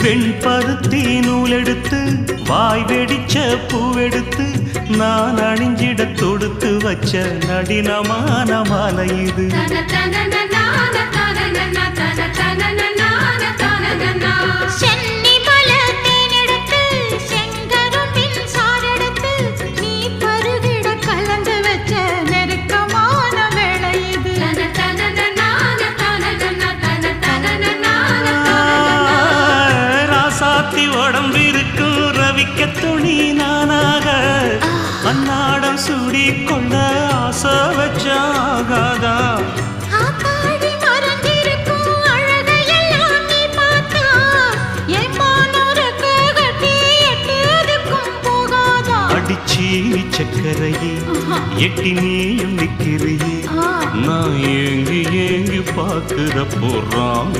வெண்பருத்தி நூலெடுத்து வாய் வெடிச்ச பூவெடுத்து நான் அணிஞ்சிட தொடுத்து வச்ச நடினமான மாலை இது. உடம்பிருக்கும் ரவிக்க துணி நானாக அன்னாடம் சூடி கொண்ட ஆசை வச்சாகாதா. அடிச்சி சக்கரையே எட்டி நீயும் நிக்கிறையே நான் ஏங்கி ஏங்கி பார்க்கிற போறாங்க.